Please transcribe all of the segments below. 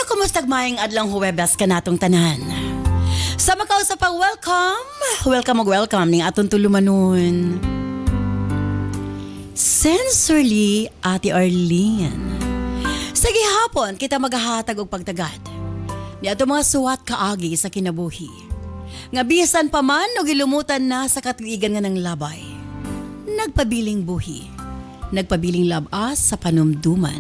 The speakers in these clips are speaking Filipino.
kumusta mayang adlang Huwebes ka natong tanan? Sa makausap pang welcome ning atong tulumanon. Sensorly, Ate Arlene. Sige hapon, kita maghahatag og pagtagad. Ni ato mga suwat kaagi sa kinabuhi. Nga bisan pa man o gilumutan na sa katuigan nga ng labay. Nagpabiling buhi. Nagpabiling labas sa panumduman.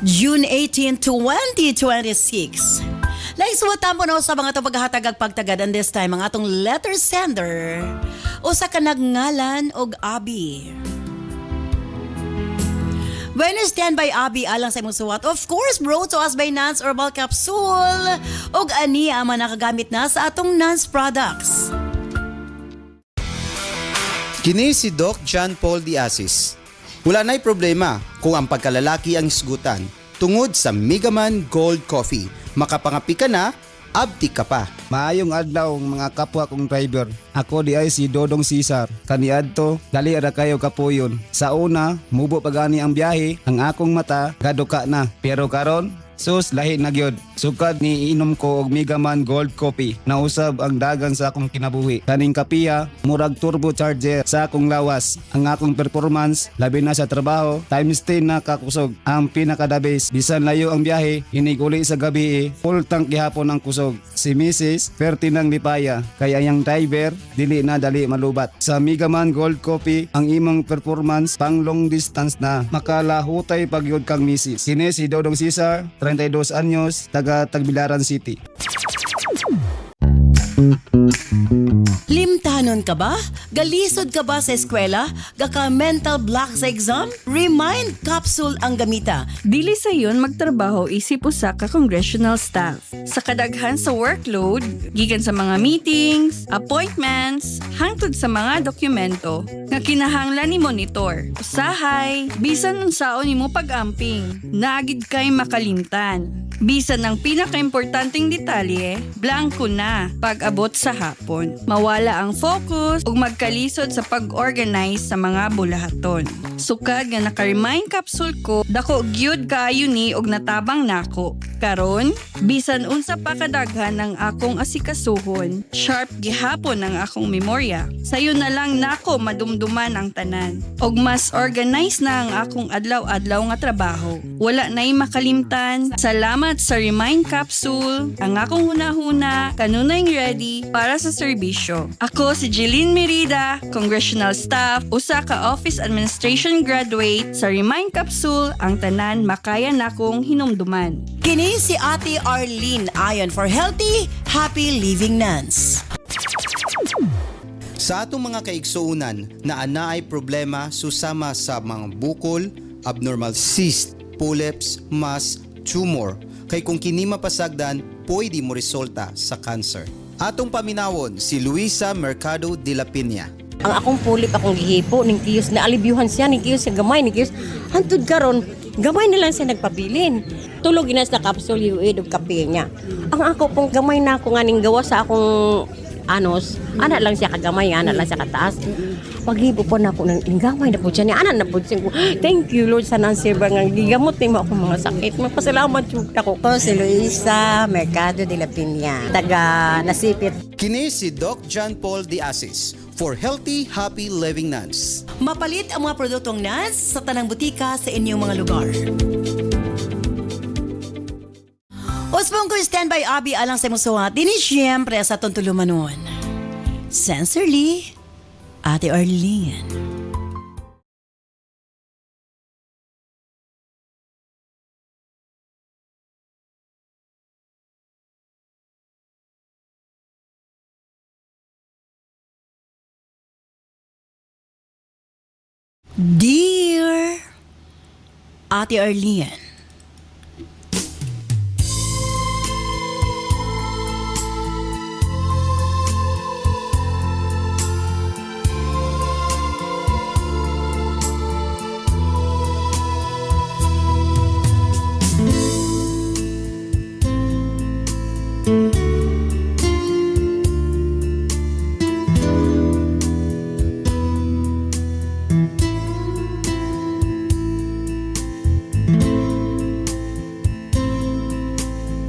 June 18, 2026. Laing suwatan po na sa mga paghatagag pagtagad and this time ang atong letter sender o sa kanagngalan og Abi. When you stand by Abi alang sa imong suwat, of course brought to us by Nance Herbal Capsule og ani ang mga nakagamit na sa atong Nance products. Kini si Doc John Paul Diasis. Wala na'y problema kung ang pagkalalaki ang isgutan tungod sa Megaman Gold Coffee. Makapangapi ka na, abdi ka pa. Maayong adlaw mga kapwa kong driver. Ako di ay si Dodong Cesar. Kaniadto, dali ara kayo kapuyon. Sa una, mubo pagani ang biyahe, ang akong mata gaduka na. Pero karon, sus lahi na gyud. Sukad ni inom ko og Megaman Gold Coffee. Nausab ang dagan sa akong kinabuhi. Kaning kapiya, murag turbo charger sa akong lawas. Ang akong performance, labi na sa trabaho, times 10 na kakusog. Ang pinakadabis, bisan layo ang biyahe, iniguli sa gabi, full tank gihapon ang kusog. Si Mrs. Perti ng lipaya, kaya yang driver, dili na dali malubat. Sa Megaman Gold Coffee, ang imong performance pang long distance na. Makalahutay pagyod kang Mrs. Kini si Dodong Cesar, 32 anyos, taga Tagbilaran City. Limtanon ka ba? Galisod ka ba sa eskwela? Gaka mental block sa exam? Remind Capsule ang gamita. Dili sa yun magtrabaho isip usa ka congressional staff. Sa kadaghan sa workload, gikan sa mga meetings, appointments, hangtod sa mga dokumento nga kinahanglan ni monitor. Usahay, bisan unsaon nimo pag-amping, naagid kay makalimtan. Bisan ang pinakaimportanteng detalye, blanko na pag-abot sa hapon. Mawala ang focus ug magkalisod sa pag-organize sa mga bulahaton. Sukad nga naka-remind capsule ko, dako gyud kaayo ni og natabang nako. Karon, bisan unsa pa kadaghan ang akong asikasuhon, sharp gihapon ang akong memorya. Sayo na lang nako madumduman ang tanan. Og mas organize na ang akong adlaw-adlaw nga trabaho. Wala na'y makalimtan. Salamat sa Remind Capsule. Ang akong hunahuna, kanunay ready para sa serbisyo. Ako si Jeline Merida, Congressional Staff, usa ka Office Administration graduate sa Remind Capsule, ang tanan makaya nakong hinumduman. Kini si Ate Arlene ayon for healthy, happy living Nance. Sa atong mga kaigsuunan na anaay problema susama sa mga bukol, abnormal cyst, polyps, mass, tumor, kay kung kini mapasagdan, pwede mo resulta sa cancer. Atong paminawon si Luisa Mercado de la Piña. Ang akong pulip akong gihipo ning kiyos na alibyuhan siya ning kiyos sa gamay ning kiyos hantud karon gamay na lang siya nagpabilin tulog inas na capsule uid og kape niya ang ako pong gamay na ako nga ning gawa sa akong anos ana lang siya kagamay ana lang siya kataas paghibo po na ako ng gamay na po siya ni ana na po siya ko thank you Lord sa Nancy ba nga gigamot ni mo akong mga sakit magpasalamat jud ako Ako si Luisa Mercado de la Piña, taga Nasipit. Kini si Doc John Paul Diasis for healthy, happy living Nance. Mapalit ang mga produktong Nance sa tanang butika sa inyong mga lugar. Uspong ko standby Abi alang sa imong suwat. Dini siyempre sa atong tulumanon. Sensorly, Ate Arlene. Dear Ate Arlene,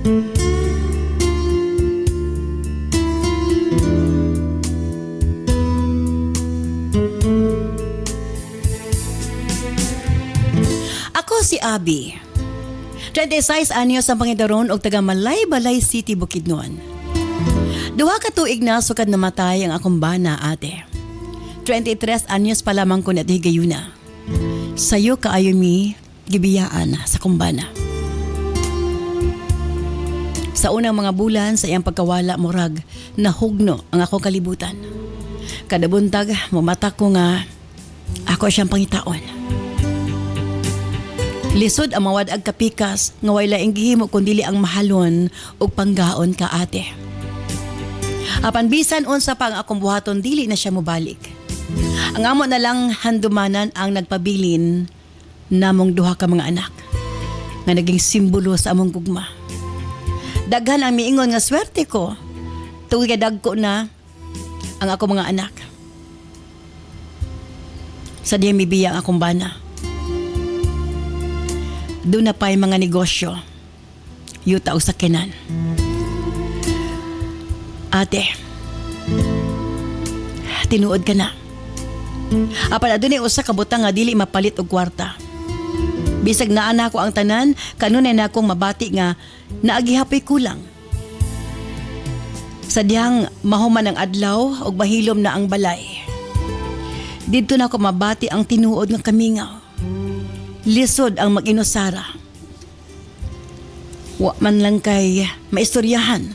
Ako si Abby. 26 anyos ang pangidaron og taga Malay-Balay City, Bukidnon. Duha ka tuig na sukad namatay ang akong bana ate. 23 anyos pa lamang ko na higayuna. Sayo kaayo mi gibiyaan sa kumbana. Sa unang mga bulan sa iyang pagkawala murag nahugno ang akong kalibutan. Kada buntag mamata ko nga ako siyang pangitaon. Lisod ang mawad ag kapikas nga way laing gihimo kundi ang mahalon ug panggaon ka ate. Apan bisan unsa pa ang akong buhaton dili na siya mobalik. Ang amo na lang handumanan ang nagpabilin namong duha ka mga anak nga naging simbolo sa among gugma. Daghan ang miingon nga swerte ko tuwing dagko na ang akong mga anak. Sa diya mibiya ang akong bana. Doon na pa'y mga negosyo. Yuta o sakinan. Ate, tinuod ka na. Apan adunay usa ka butang nga dili mapalit og kwarta. Bisag naa na ako ang tanan, kanunay na akong mabati nga naagihapoy kulang. Sadyang mahuman ang adlaw og mahilom na ang balay. Dito na ako mabati ang tinuod nga kamingaw. Lisod ang mag-inusara. Wa man lang kay maistoryahan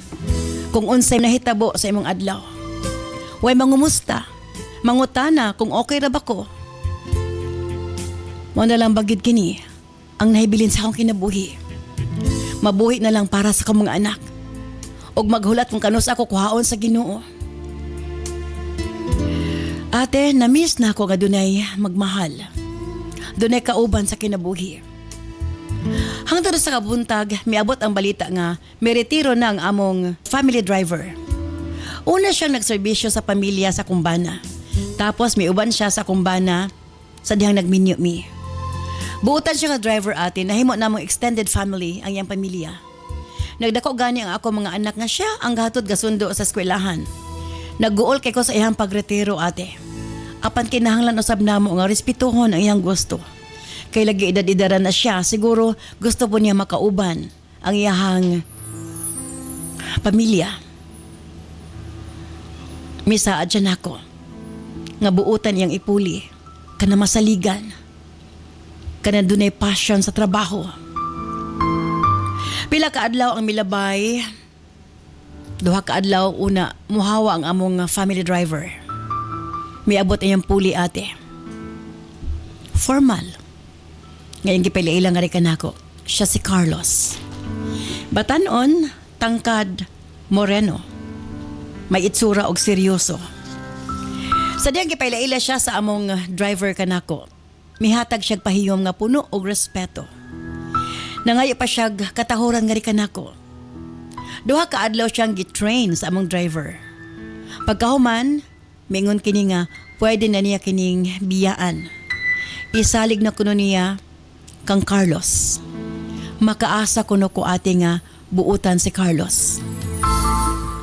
kung unsay nahitabo sa imong adlaw. Way mangumusta, mangutana kung okay ra ba ko. Mo na lang bagid kini ang nahibilin sa akong kinabuhi. Mabuhi na lang para sa akong mga anak. Og maghulat kung kanus ako kuhaon sa Ginoo. Ate, na-miss na ako nga dunay magmahal. Dunay kauban sa kinabuhi. Hangtod sa kabuntag, miabot ang balita nga may retiro na ang among family driver. Una siyang nagserbisyo sa pamilya sa kumbana. Tapos may uban siya sa kumbana sa dihang nagminyo mi. Buutan siya nga driver ate, nahimo namong extended family ang iyang pamilya. Nagdako gani ang ako mga anak nga siya ang gahatod gasundo sa eskwelahan. Nagguol kay ko sa iyang pagretiro ate. Apan kinahanglan usab namo nga respetuhon ang iyang gusto. Kay lagi edad-edaran na siya, siguro gusto po niya makauban ang iyang pamilya. Misaad siya nako nga buutan iyang ipuli kana masaligan kana dunay passion sa trabaho. Pila ka adlaw ang milabay. Duha ka adlaw una muhawa ang among family driver. Miabot iyang puli ate. Formal. Ngayon gipaila nga rin kanako. Siya si Carlos. Batanon, tangkad, moreno. May itsura og seryoso. Sa diyang gipaila siya sa among driver kanako. Mihatag siyag pahiyom nga puno og respeto. Nangayo pa siyag katahuran nga rin kanako. Duha ka adlaw siyang gitrain sa among driver. Pagkahuman, mingon kini nga pwede na niya kining biyaan. Isalig na kuno niya kang Carlos. Makaasa kuno ko ate nga buutan si Carlos.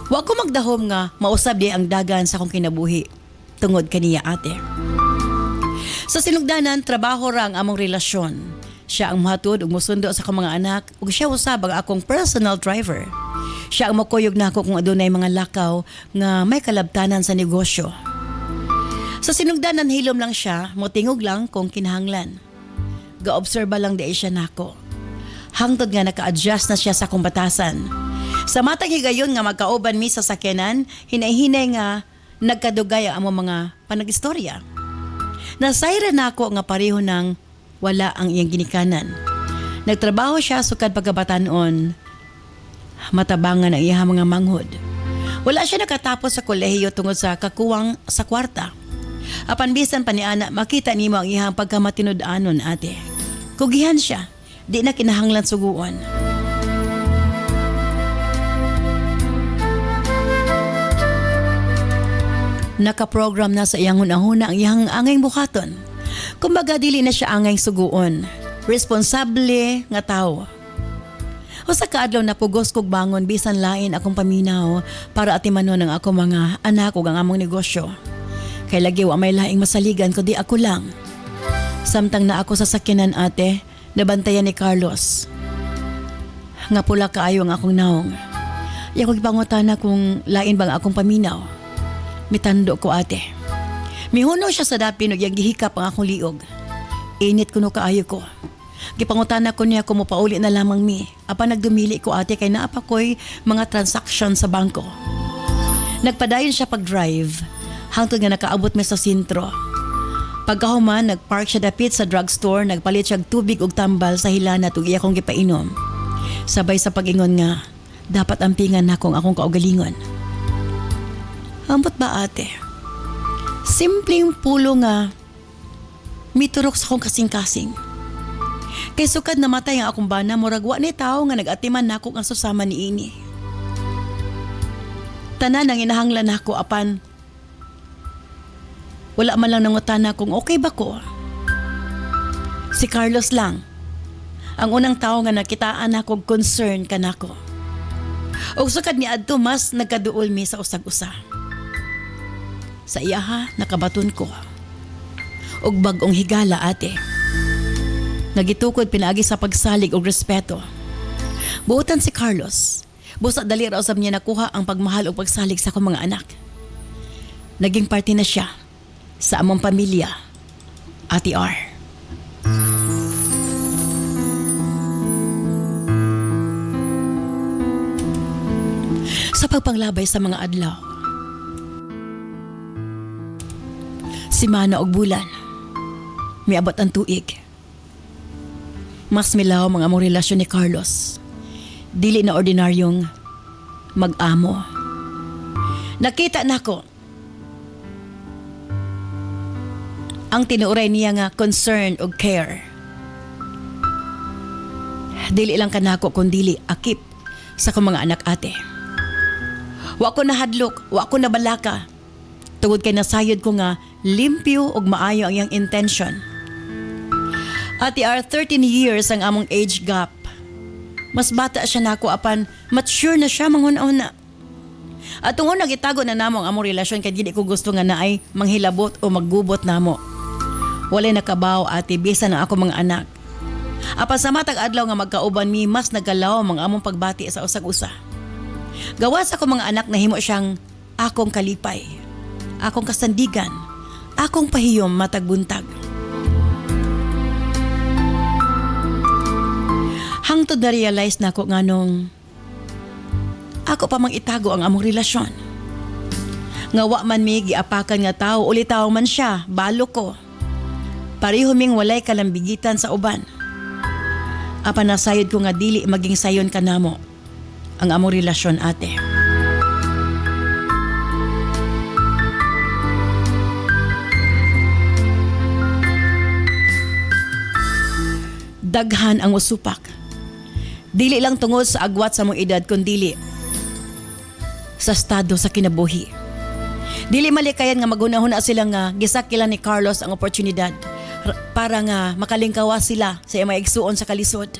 Wa ko magdahom nga mausab di ang dagan sa akong kinabuhi tungod kaniya ate. Sa sinugdanan, trabaho ra ang among relasyon. Siya ang mahatod ug mosundo sa akong mga anak ug siya usab ang akong personal driver. Siya ang makuyog nako kung adunay mga lakaw nga may kalabtanan sa negosyo. Sa sinugdanan hilom lang siya, motingog lang kung kinahanglan. Gaobserba lang di siya nako. Hangtod nga naka-adjust na siya sa kumbatasan. Sa matang higayon nga magkauban mi sa sakyanan, hinay-hinay nga nagkadugay ang mga panag-istorya. Nasayra nako nga pareho nang wala ang iyang ginikanan. Nagtrabaho siya sukad pagkabatanon. Matabangan ang iyang mga manghod. Wala siya nakatapos sa kolehiyo tungod sa kakuwang sa kwarta. Apan bisan pa ni ana, makita nimo ang iyang pagkamatinud-anon ate. Kugihan siya, di na kinahanglan suguon. Nakaprogram na sa iyang hunahuna ang iyang angay buhaton. Kumbaga dili na siya angay suguon. Responsable nga tao. Usa ka adlaw napugos kog bangon bisan lain akong paminaw para atimanon ang ako mga anak ug ang among negosyo. Kay lagi wa may laing masaligan kundi ako lang. Samtang na ako sa sakyanan ate, nabantayan ni Carlos. Nga pula kaayo ang akong naong. Iya ko gipangutana kung lain bang akong paminaw. Mitando ko ate. Mihuno siya sa dapin ug gihikap ang akong liog. Init kuno kaayo ko. Gipangutana ko niya kung mopauli na lamang mi. Apan nagdumili ko ate kay naapa ko'y mga transaction sa bangko. Nagpadayon siya pag-drive hangtod nga nakaabot mi sa sentro. Pagkahuman, nagpark siya dapit sa drugstore, nagpalit siya og tubig ug tambal sa hilana ug iya kong gipainom. Sabay sa pag-ingon nga, dapat ampingan na kong akong kaugalingon. Ambot ba ate? Simpleng pulo nga miturok sa akong kasing-kasing. Kay sukad namatay ang akong bana, murag wa ni tao nga nag-atiman nako ang susama ni ini. Tanan ang inahanglan nako apan wala man lang nangutana kung okay ba ko. Si Carlos lang ang unang tao nga nakitaan nako concern kanako. Og sukad ni adto mas nagkaduol mi sa usag-usa. Sa iya ha, nakabaton ko. Og bag-ong higala ate. Nagitukod pinaagi sa pagsalig og respeto. Buotan si Carlos. Busa dali raw sab niya nakuha ang pagmahal og pagsalig sa akong mga anak. Naging parte na siya sa among pamilya, Ate R. Sa pagpanglabay sa mga adlaw, simana og bulan, miabot ang tuig. Mas milaw mga among relasyon ni Carlos. Dili na ordinaryong mag-amo. Nakita nako ang tinuuray niya nga concern ug care. Dili lang kanako kundi akip sa akong mga anak ate. Wa ko nahadlok, wa ko nabalaka. Tungod kay nasayod ko nga limpyo ug maayo ang iyang intention. Ate R, 13 years ang among age gap. Mas bata siya nako apan mature na siya manghuna-una. At tungod nagitago na namo ang among relasyon kay dili ko gusto nga naay manghilabot o maggubot namo. Walay nakabaw ate bisan ang ako mga anak. Apan sa matag adlaw nga magkauban mi mas nagalaw ang among pagbati sa usag-usa. Gawas ako mga anak na himo siyang akong kalipay, akong kasandigan, akong pahiyom matag buntag. Hangtod na realize na ko nga nung ako pa mang itago ang among relasyon. Nga wa man mi giapakan nga tao, uli tao man siya, balo ko. Pareho ming walay kalambigitan sa uban. Apan nasayod ko nga dili maging sayon ka namo ang among relasyon ate. Daghan ang usupak. Dili lang tungod sa agwat sa mong edad kundi sa estado sa kinabuhi. Dili malikayan nga maghunahuna sila nga gisakilan ni Carlos ang oportunidad para nga makalingkawa sila sa iyang maigsuon sa kalisod.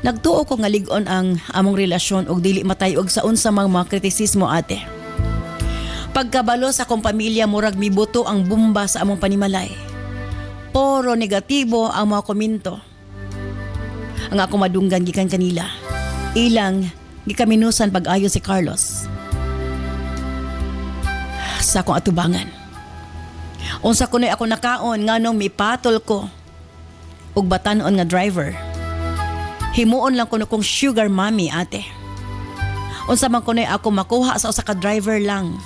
Nagtuo ko nga lig-on ang among relasyon og dili matayog sa unsa mang mga kritisismo ate. Pagkabalo sa akong pamilya murag mibuto ang bomba sa among panimalay. Puro negatibo ang mga komento. Ang ako madunggan gikan kanila. Ilang gikaminusan pag-ayo si Carlos sa akong atubangan. Unsa kunoy ako nakaon nganong mipatol ko og batan-on nga driver. Himuon lang kuno kong sugar mommy ate. Unsa man kunoy ako makuha sa usa ka driver lang.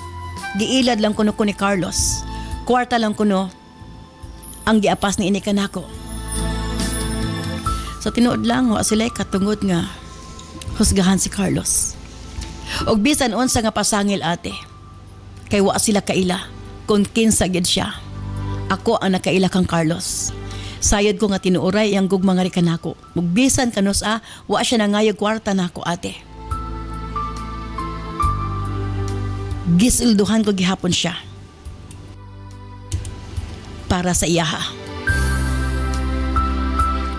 Giilad lang kuno ko ni Carlos. Kwarta lang kuno ang giapas ni ini kanako. So tinuod lang wa sila katungod nga husgahan si Carlos. Og bisan unsa nga pasangil ate. Kay wa sila kaila kung kinsa gid siya. Ako ang nakaila kang Carlos. Sayod ko nga tinuuray ang gugma nga kanako. Ug bisan kanus wa siya nangayog kwarta nako ate. Gisilduhan ko gihapon siya. Para sa iyaha.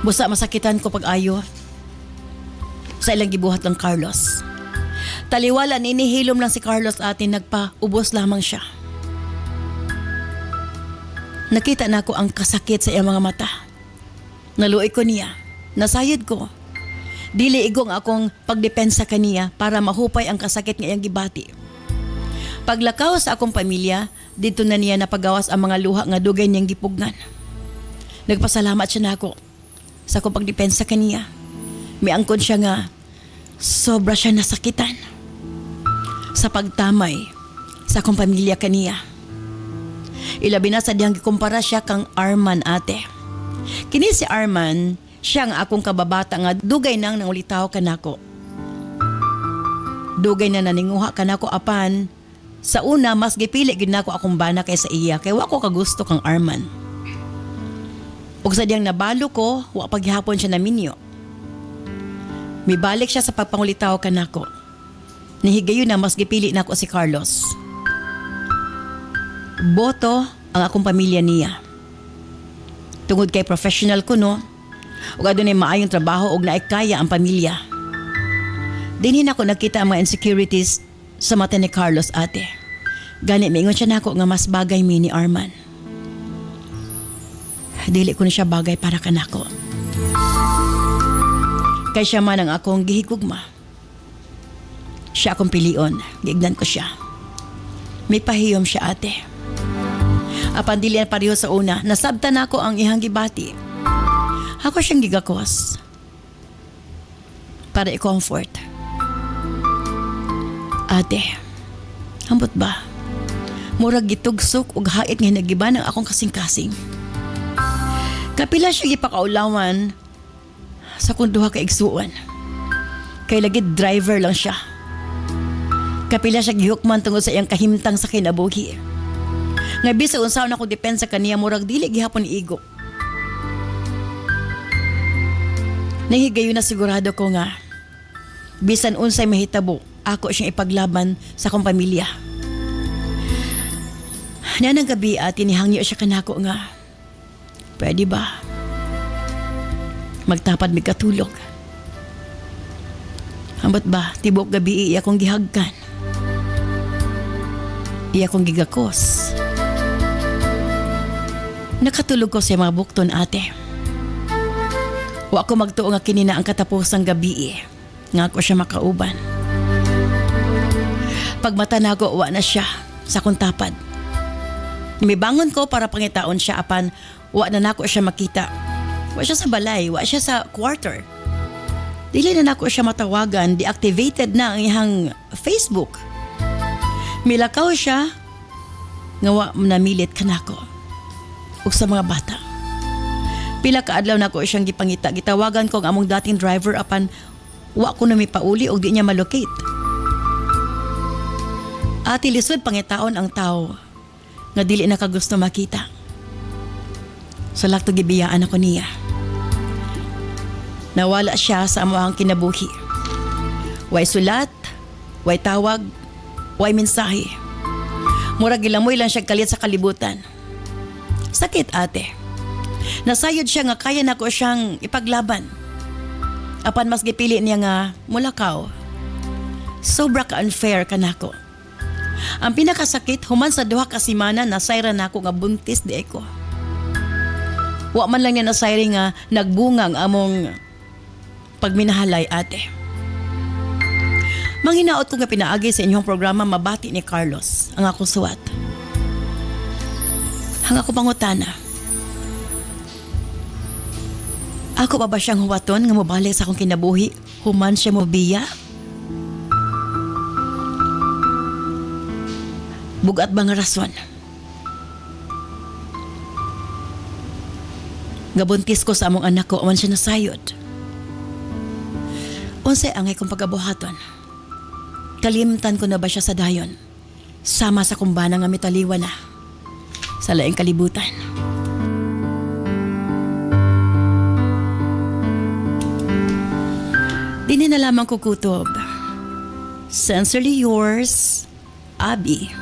Busa masakitan ko pag-ayo. sa ilang gibuhat ng Carlos. Taliwala ninihilom lang si Carlos atin, nagpaubos lamang siya. Nakita na ko ang kasakit sa iyang mga mata. Naluoy ko niya, nasayod ko. Dili igong akong pagdepensa kaniya para mahupay ang kasakit nga iyang gibati. Paglakaw sa akong pamilya, dito na niya napagawas ang mga luha nga dugay niyang gipugnan. Nagpasalamat siya nako sa akong pagdepensa kaniya. Miangkon siya nga sobra siya nasakitan sa pagtamay sa akong pamilya kaniya. Ilabi na sa diyang gikumpara siya kang Arman ate. Kini si Arman, siya nga akong kababata nga dugay nang nangulitaw kanako. Dugay na naninguha kanako apan sa una mas gipili gid nako akong bana kaysa iya kay wa ko kagusto kang Arman. Ug sa diyang nabalo ko, wa paghapon siya naminyo. Mibalik siya sa pagpangulitaw kanako. Nihigayon na mas gipili nako si Carlos. Boto ang akong pamilya niya. Tungod kay professional ko no, ug adunay maayong trabaho ug naikaya ang pamilya. Dinhin ako nakita ang mga insecurities sa mata ni Carlos ate. Gani mingon siya nako nga mas bagay mi ni Arman. Dili ko na siya bagay para kanako. Kay siya man ang akong gihigugma. Siya akong pilion, giignan ko siya. May pahiyom siya ate. Apan dili pareho sa una, nasabtan ako ang ihang gibati. Ako siyang gigakos para i-comfort. Ate, ambot ba? Murag gitugsok ug hait nga nagiba ng akong kasing-kasing. Kapila siya gipakaulawan sa kung duha ka igsuon. Kay lagi driver lang siya. Kapila siya gihukman tungod sa iyang kahimtang sa kinabuhi. Nga bisa unsaon ako depensa kaniya murag dili gihapon igo. Nahigayon na sigurado ko nga bisan unsay mahitabo, ako siyang ipaglaban sa akong pamilya. Nanang gabi at inihangyo siya kanako nga, pwede ba? Magtapad mi katulog. Ambot ba, tibok gabi iya kong gihagkan. Iya kong gigakos. Nakatulog ko sa mga bukton ate. Wa ko magtuo nga kini na ang katapusang gabi nga ako siya makauban. Pagmata na ko, wa na siya sa akong tapad. Mibangon ko para pangitaon siya apan wa na nako siya makita. Wa siya sa balay, wa siya sa quarter. Dili na nako siya matawagan, deactivated na ang iyang Facebook. Milakaw siya nga wa namilit kanako ug sa mga bata. Pila ka adlaw nako siyang gipangita, gitawagan ko ang among dating driver apan wa ko na mipauli og di niya malocate. Ati lisod pangitaon ang tao nga dili na kagusto makita. Sa lakto gibiyaan ako niya. Nawala siya sa amuang kinabuhi. Way sulat, way tawag, way mensahe. Murag gilamoy lang siya kalit sa kalibutan. Sakit ate. Nasayod siya nga kaya nako siyang ipaglaban. Apan mas gipili niya nga mulakaw. Sobra ka unfair kanako. Ang pinakasakit human sa duha ka semana nasayra nako nga buntis di ko. Wa man lang niya nasayri nga nagbunga ang among pagminahalay ate. Manghinaot ko nga pinaagi sa inyong programa mabati ni Carlos ang akong suwat. Ang ako pangutana. Ako pa ba siyang huwaton nga mobalik sa akong kinabuhi human siya mobiya? Bugat ba nga rason? Gabuntis ko sa among anak ko awan siya nasayod. Unsay angay kong pagabuhaton? Kalimtan ko na ba siya sa dayon? Sama sa kumbana nga mitaliwa na sa laing kalibutan. Dini na lamang kukutob. Sincerely yours, Abby.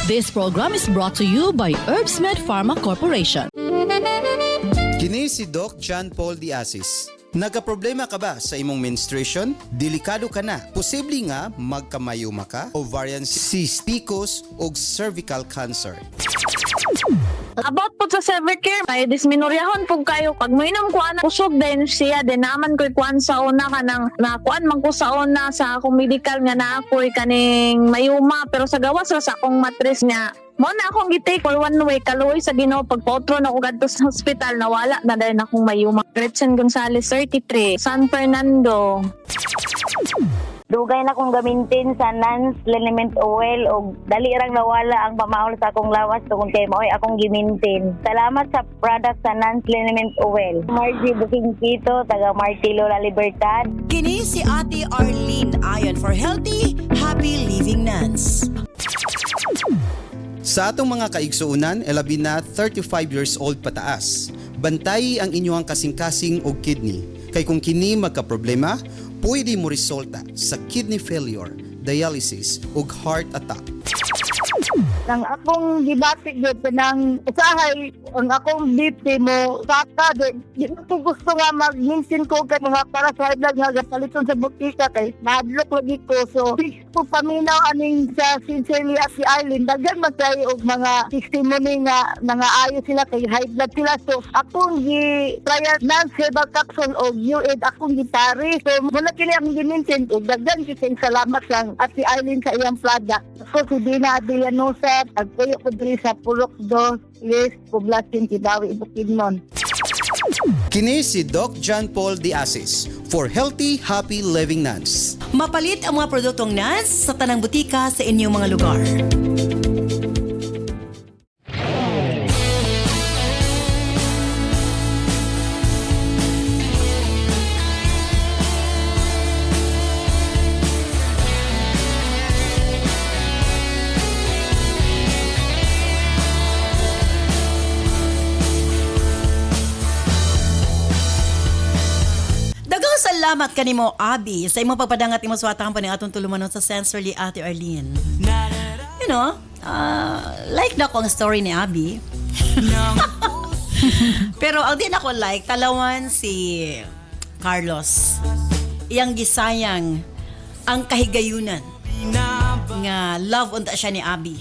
This program is brought to you by Herbsmed Pharma Corporation. Kini si Doc John Paul Diasis. Nagkaproblema ka ba sa imong menstruation? Delikado ka na. Posible nga magkamayuma ka, ovarian cyst, PCOS o cervical cancer. About po sa Severcare, may disminoryahon po kayo. Pag mo inom ko anak, kusog din siya, din naman ko'y kuan sa una ka nang nakuan man ko sa una sa akong medical nga na ako'y kaning mayuma. Pero sa gawas sa akong matris nga, mo na akong gitake for one way, kaluoy sa Ginoo pagpotro na ko gadto sa hospital, nawala na dahil akong mayuma. Gretchen Gonzalez, 33, San Fernando. Dugay na kong gamintin sa Nance Liniment Oil o dali rang nawala ang pamaol sa akong lawas tungkol kay maoy akong gimintin. Salamat sa product sa Nance Liniment Oil. Margie Booking Kito, taga Martilo La Libertad. Kini si Ate Arlene ayon for healthy, happy living nuns. Sa atong mga kaigsuunan, elabi na 35 years old pataas. Bantayi ang inyong kasing-kasing o kidney. Kay kung kini magka-problema, pwede mo resulta sa kidney failure, dialysis o heart attack. Nang akong gibatik gud nang usahay ang akong BP mo saka di ko gusto nga mag-minsin ko kay mga para sa vlog nga gapaliton sa butika kay madlok lagi ko so ko paminaw aning sa Sincerely at si Eileen daghan magkay og mga testimony nga nangaayo sila kay high blood sila so akong gi-trial ng herbal capsule og UAID akong gitari so muna kini akong giminsin og daghan kising salamat lang at si Eileen sa iyang product so si Dina Adrianosa agpuyo ko diri sa Purok 2 Yes, Poblacion Kibawi Bukidnon. Kini si Doc John Paul Diasis for healthy, happy living nuns. Mapalit ang mga produktong nuns sa tanang butika sa inyong mga lugar. Salamat kanimo Abi sa imong pagpadangat imong suwatahan pa ning atong tulumanon sa Sensorly Ate Arlene. You know, like na ko ang story ni Abi. Pero ang din ako like talawan si Carlos. Iyang gisayang ang kahigayunan nga love unta siya ni Abi.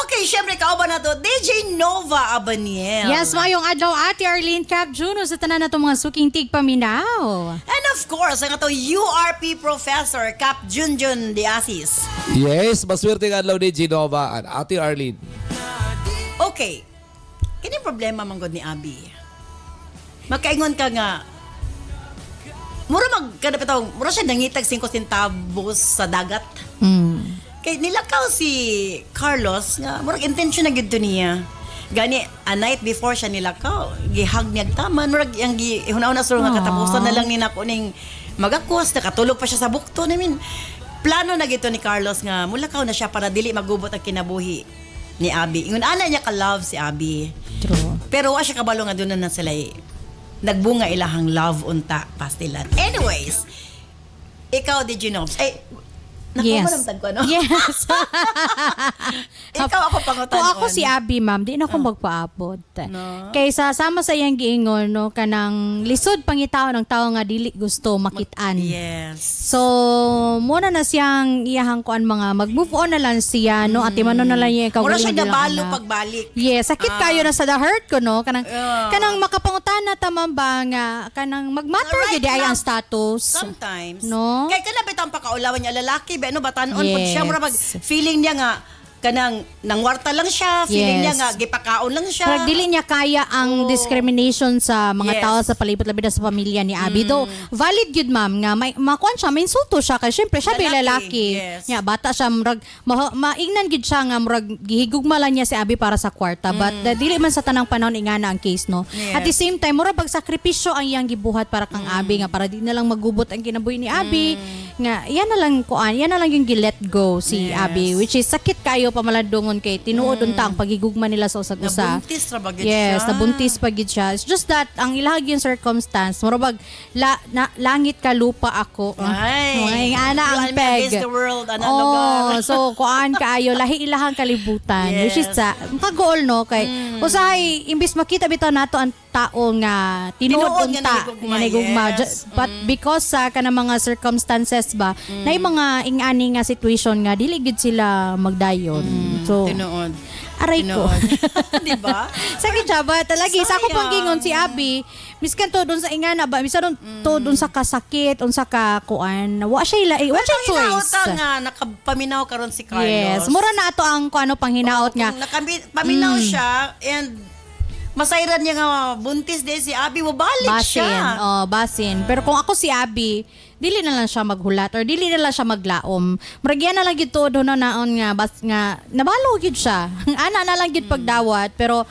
Okay, syempre kauban na to, DJ Nova Abaniel. Yes, mayong adlaw Ate Arlene Cap Juno sa tanan nato mga suking tigpaminaw. And of course, ang ato URP Professor Cap Junjun Diasis. Yes, maswerte nga adlaw ni Genova at Ate Arlene. Okay, kini problema manggod ni Abi. Magkaingon ka nga, mura magkadapitaw, mura siya nangitag 5 centavos sa dagat. Kay nilakaw si Carlos nga murag intention na gid to niya. Gani a night before siya nilakaw, gihag niya taman murag yang gihunaw-na suro nga katapusan na lang ni nako ning magakos nakatulog pa siya sa bukto namin. Plano na gito ni Carlos nga mulakaw na siya para dili magubot ang kinabuhi ni Abi. Ingon ana niya ka love si Abi. True. Pero wa siya kabalo nga doon na sila nagbunga ilahang love unta pastilan. Anyways, ikaw did you know? Yes. Ko, no? Yes. Ikaw ako pangutan. Kung ako si Abi, ma'am, di na ako magpaabot. No? Kaysa sama sa iyang giingon, no, kanang lisod pangitaw ng tao nga dili gusto makitaan. Yes. So, muna na siyang iyahang kuan mga mag-move on na lang siya, no? At imano na lang niya ikaw. Mura siya nabalo pagbalik. Yes, sakit kayo na sa the hurt ko, no? Kanang makapangutan na tamang ba nga, kanang mag-matter Right, gid ay ang love. status. Sometimes. No? Kaya ka na bitang pakaulawan niya lalaki, ano batanon Yes. pag siya mura pag feeling niya nga kanang nangwarta lang siya, feeling Yes. niya nga gipakaon lang siya. Pero dili niya kaya ang discrimination sa mga Yes. tao sa palibot-labid sa pamilya ni Abi. Though, valid yun ma'am nga, may makuan siya, may insulto siya kasi syempre siya Lalaki, lalaki. yes. Nga, bata siya, murag, maingnan gid siya nga, murag, gihigugma lang niya si Abi para sa kwarta. But, dili man sa tanang panahon ingana ang case, no? Yes. At the same time, murag, sakripisyo ang iyang gibuhat para kang Abi nga, para di na lang magubot ang kinabuhi ni Abi. nga yan na lang kuan, yan na lang yung gi-let go si Yes. Abby, which is sakit kayo pamalandungon kay tinuod unta ang pagigugma nila sa usag-usa. Nabuntis ra ba gid Yes, siya? nabuntis pa gid siya. It's just that ang ilahag yung circumstance, murabag langit ka lupa ako. Ay. Ana You ang and me peg. against the world, ana Oh, lugar. so kuan kaayo lahi ilahang kalibutan. Yes. Which is sa kagool no kay usahay imbis makita bitaw nato ang tao nga tinuod Tinuod nga unta nagugma, nga nagugma. yes. But because sa kanang mga circumstances ba, na mga ingani nga situation nga dili gid sila magdayon. So Tinuod. aray ko. Di ba? Sakit siya ba? Talagi, sa ako pang gingon si Abby, miskan to doon sa ingana ba, miskan to doon sa kasakit, unsa ka kuan, wa siya choice. Hinautan nga nakapaminaw karon si Carlos. Yes, mura na ato ang kuano pang hinaot nga. Paminaw siya and masayran niya nga buntis din si Abby, wabalik Basin. siya. Oh, basin. Pero kung ako si Abby, dili na lang siya maghulat or dili na lang siya maglaom. Muragyan na lang gid to do na naon nga bas nga nabalo gid siya. Ana na lang gid pagdawat pero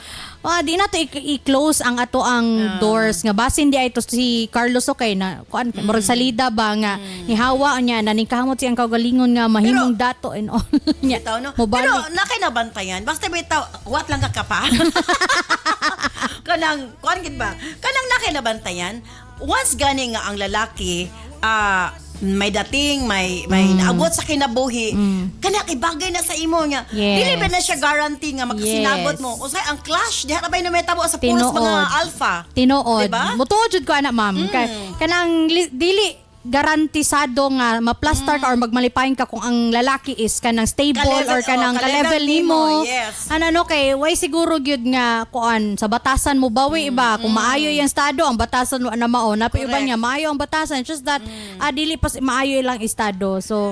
di na to i-close ang ato ang doors nga basin di ay to si Carlos okay na kuan murag salida ba nga ni Hawa niya naning kahamot siyang kaugalingon nga mahimong dato and all niya. Bitaw, no? Mobalik. Pero nakinabantayan. Basta bitaw, what lang ka pa? Kanang, kuan gid ba? Kanang nakinabantayan, once gani nga ang lalaki, may dating, may naabot sa kinabuhi, kana kay bagay na sa imo nga. Yes. Dili ba na siya guarantee nga magkasinabot Yes. mo? Usay ang clash, diha ra bay na may tabo sa pulos mga alpha. Tinuod. Diba? Mutuod jud ko ana ma'am. Kanang dili garantisado nga ma-plaster ka or magmalipayon ka kung ang lalaki is kanang stable Ka-level, or kanang ka-level ka-level nimo. yes. Ano kay way siguro gyud nga kuan sa batasan mo bawi iba kung maayo yung estado ang batasan mo na mao na iba Correct. niya maayo ang batasan just that dili pas maayo ilang estado. So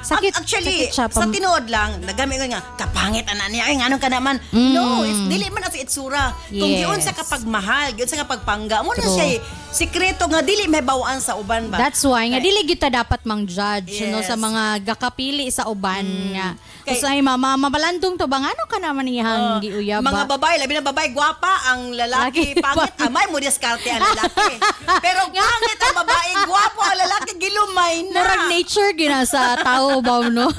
sakit Actually, sakit siya sa tinuod lang, nagamit ko nga, kapangit ana niya, ay nga ka naman. No, dili man sa itsura. Kung Yes. giun sa kapagmahal, giun sa kapagpangga, mo na True. siya sikreto nga dili may bawaan sa uban ba. That's why nga dili kita dapat mang-judge no Yes. sa mga gakapili sa uban nga. Kay- Kasi mamalandong to bang ano ka naman iyang giuyab Mga ba? babae, labi na babae, gwapa, ang lalaki, Laki, pangit, amay mo diskarte ang lalaki. Pero pangit ang babae, gwapo ang lalaki, gilumay na. Murag nature gina sa tao ba no?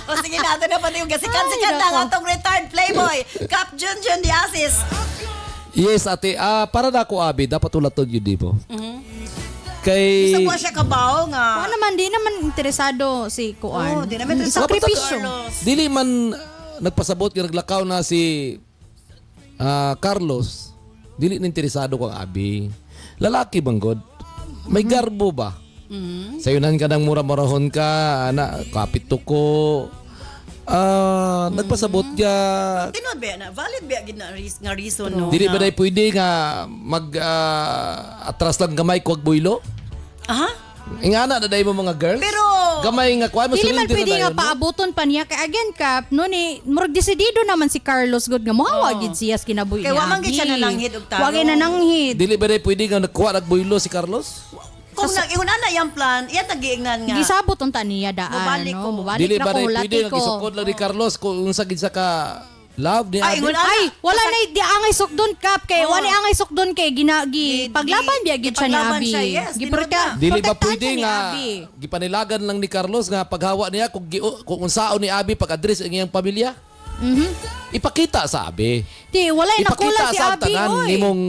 O sige natin na pati yung gasikan-sikan Ay, lang nako. atong retired playboy, Cap Junjun Diasis. Yes, ate. Para na ako, Abi, dapat ulatod yun, di po. Kay... Isa po siya kabaw nga. Ano naman di naman interesado si Kuan. Di naman interesado. Sakripisyo. Carlos. Dili man nagpasabot yung naglakaw na si Carlos. Dili na interesado kang Abi. Lalaki bang God? May garbo ba? Sayunan ka ng mura-murahon ka, kapit ko. Nagpasabot ka. Tinood ba na? Valid ba gid nga reason no? Dili ba na pwede nga atras lang gamay kuwag buylo? Aha? Ingana na dahil mo mga girls? Pero gamay nga kuha mo Dili man surrender pwede na nga dayon, no? paabuton pa niya kay again Kap no ni murag desidido naman si Carlos god nga mohawa gid siya sa kinabuhi Kay niya. wa man gid siya nananghid og taro. Wa gyud nananghid. Dili ba na pwede nga nagkuha nagbuylo si Carlos? kung nag-iuna na yung plan, iya tagiignan nga. Gisabot unta niya daan Mubalik no. ko. Mubalik Dili na ba ko na lati pwede nga ko. gisukod lang ni Carlos kung unsa gid sa ka love ni Ay, Abi? wala. Ay, wala na di angay sukdon Kap kay Oo. wala angay sukdon kay paglaban biya gid siya ni Gipaglaban Abi. siya, yes, Giprotect- Dili ba protektahan pwede siya ni nga Abi. gipanilagan lang ni Carlos nga paghawa niya kung unsaon ni Abi pag-address ang iyang pamilya? Ipakita sa Abi. Di wala na kulang Ipakita si sa Abi tanan oy. nimong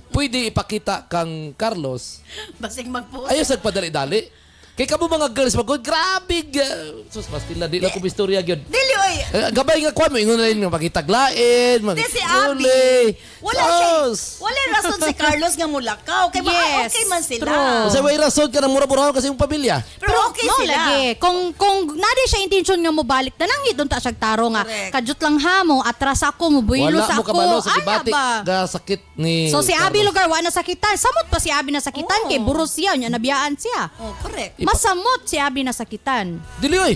pwede ipakita kang Carlos. Basig magpost. Ayaw sa padali-dali. Kay kamo mga girls magod grabe. Sus pastila di lang ko istorya gyud. Dili oy. Gabay nga kuan mo ingon na rin nga makitaglain, Di si Abi. Wala siya. Sus. Wala rason si Carlos nga mulakaw. Kay baka Yes, okay man sila. true. Kasi way rason ka ng mura-murahon kasi yung pamilya. Pero okay no, sila. lagi. Kung nadi siya intensyon nga mo balik, nanangit doon ta siya taro nga. Correct. Kajut lang ha mo, atras ako mo, buylo Wala sa mo ako. kabalo sa Ana debate ba? ga sakit ni So si Abi Carlos. lugar, wala nasakitan. Samot pa si Abi nasakitan Oo. kay buros siya, nya nabiyaan siya. Oh, correct. Masamot si Abi nasakitan. Dili oy.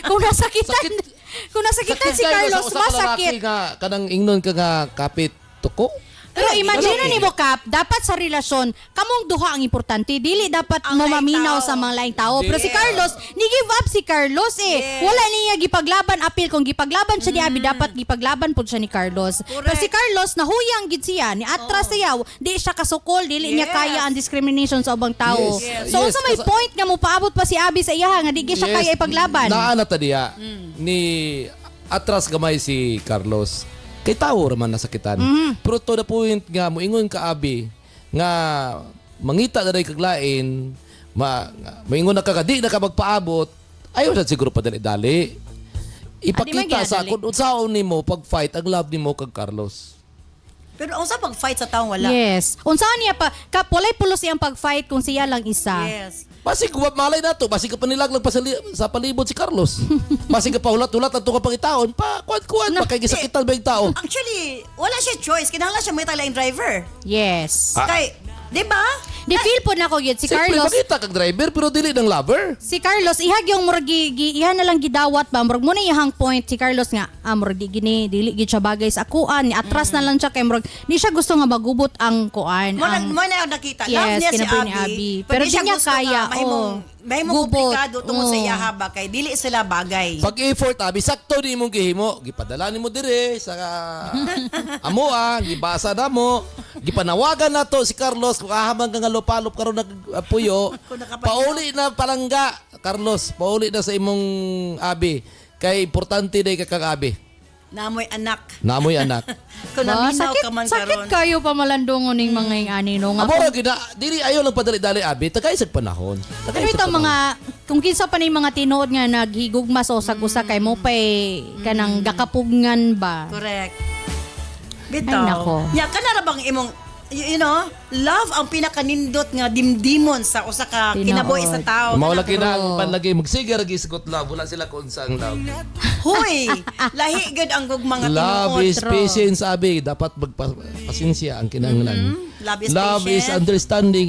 Kung nasakitan, kung nasakitan si kayo Carlos, sa usa ka lalaki masakit. nga kanang ingnon ka nga kapit tuko. Pero imagine ni mo, Kap, dapat sa relasyon, kamong duha ang importante. Dili dapat mo maminaw sa mga laing tao. Pero si Carlos, ni-give up si Carlos eh. Wala niya gipaglaban, apil. Kung gipaglaban siya ni Abby, dapat gipaglaban po siya ni Carlos. Pero si Carlos, nahuyang gid siya, ni atras siya, di siya kasukol, dili niya kaya ang discrimination sa ubang tao. So, Yes. sa may point nga mo, paabot pa si Abby sa iya, nga di siya kaya ipaglaban. Naana ta diya ni atras gamay si Carlos. Kay tao raman nasakitan. Pero to the point nga moingon ka Abi nga mangita na rin kaglain, moingon na kagadi na ka magpaabot, ayaw sa siguro pa dali-dali. Ipakita sa kung unsaon nimo pag-fight ang love nimo kag Carlos. Pero unsa pag-fight sa taong wala? Yes. Unsaon niya pa, Kap, walay pulos iyang pag-fight kung siya lang isa. Yes. Basig malay na to, basig ka panilaglag pa sa palibot si Carlos. Basig ka pa hulat-hulat at ka pang itaon, pa kuan-kuan, pa kay gisakitan ba yung tao. Actually, wala siya choice. Kinahanglan siya may talaing driver. Yes. Kay, di ba? Di feel po na ko yun si Siyempre, Carlos. makita kag driver pero dili ng lover. Si Carlos, ihag yung murag iha na lang gidawat ba murag mo na ihang point si Carlos nga murag di gini dili gid siya bagay sa kuan ni atras na lang siya kay murag di siya gusto nga magubot ang kuan. Mo na nakita. Yes, Love niya si kinabuhi ni Abby. Abby. Pero Pero di di siya niya gusto kaya, mahimong gubot. komplikado tungod sa Oo. iya haba kay dili sila bagay. Pag effort Abi, sakto ni imong gihimo, gipadala nimo dire sa amoa, gibasa na mo, gipanawagan nato si Carlos kung ahamang nga lopalop karon nagpuyo. Pauli na palangga, Carlos, pauli na sa imong Abi. Kay importante day ka kag Abi. Namoy anak. Namoy anak. Kung naminaw ka man sakit karon. kayo pa malandungon ning mga ani no nga. Amora gina, dili ayo lang padali-dali Abi, tagay sa panahon. Pero ito mga kung kinsa pa ni mga tinuod nga naghigugma sa usag-usa kay mo pay kanang gakapugngan ba. Correct. Ay, Bitaw. nako. Ya kana ra bang imong you know, love ang pinakanindot nga dimdimon sa usa ka Tinuod. kinabuhi sa tao. Mawala kina ang panlagay magsiga ra gisgot love, wala sila kung sa ang love. Hoy, lahi gud ang gugmang nga Love tinuod. is patience, Abi. Dapat magpasensya ang kinahanglan. Love is Love is patient. understanding.